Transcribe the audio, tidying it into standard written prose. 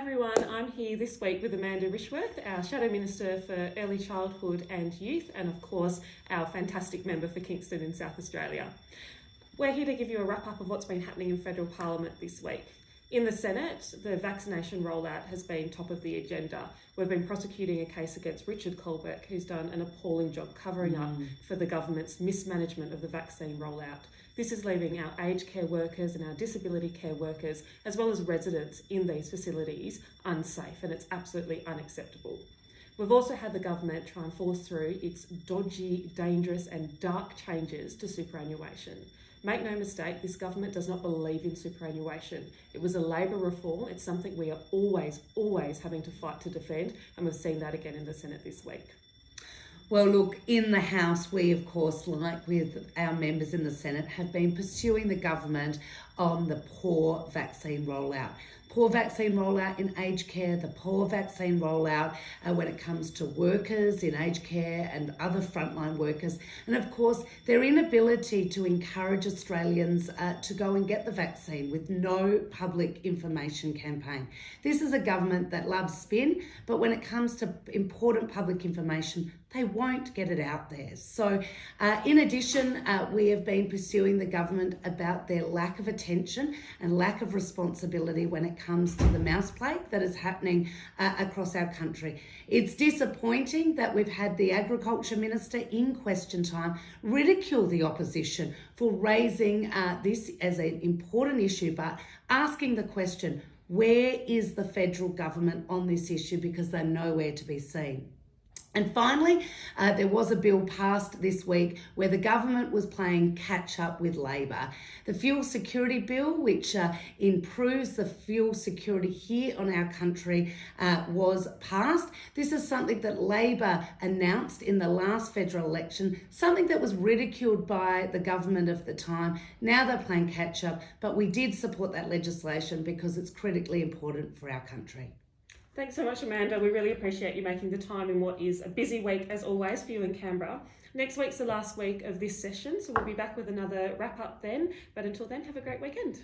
everyone, I'm here this week with Amanda Rishworth, our Shadow Minister for Early Childhood and Youth, and of course our fantastic member for Kingston in South Australia. We're here to give you a wrap up of what's been happening in federal parliament this week. In the Senate, the vaccination rollout has been top of the agenda. We've been prosecuting a case against Richard Colbeck, who's done an appalling job covering up for the government's mismanagement of the vaccine rollout. This is leaving our aged care workers and our disability care workers, as well as residents in these facilities, unsafe, and it's absolutely unacceptable. We've also had the government try and force through its dodgy, dangerous and dark changes to superannuation. Make no mistake, this government does not believe in superannuation. It was a Labor reform. It's something we are always having to fight to defend, and we've seen that again in the Senate this week. Well, look, in the House, we, of course, like with our members in the Senate, have been pursuing the government on the poor vaccine rollout. Poor vaccine rollout in aged care, the poor vaccine rollout when it comes to workers in aged care and other frontline workers. And of course, their inability to encourage Australians to go and get the vaccine with no public information campaign. This is a government that loves spin, but when it comes to important public information, they won't get it out there. So in addition, we have been pursuing the government about their lack of attention and lack of responsibility when it comes to the mouse plague that is happening across our country. It's disappointing that we've had the Agriculture Minister in question time ridicule the opposition for raising this as an important issue, but asking the question, where is the federal government on this issue, because they're nowhere to be seen. And finally, there was a bill passed this week where the government was playing catch up with Labor. The Fuel Security Bill, which improves the fuel security here on our country, was passed. This is something that Labor announced in the last federal election, something that was ridiculed by the government of the time. Now they're playing catch up, but we did support that legislation because it's critically important for our country. Thanks so much, Amanda. We really appreciate you making the time in what is a busy week, as always, for you in Canberra. Next week's the last week of this session, so we'll be back with another wrap-up then. But until then, have a great weekend.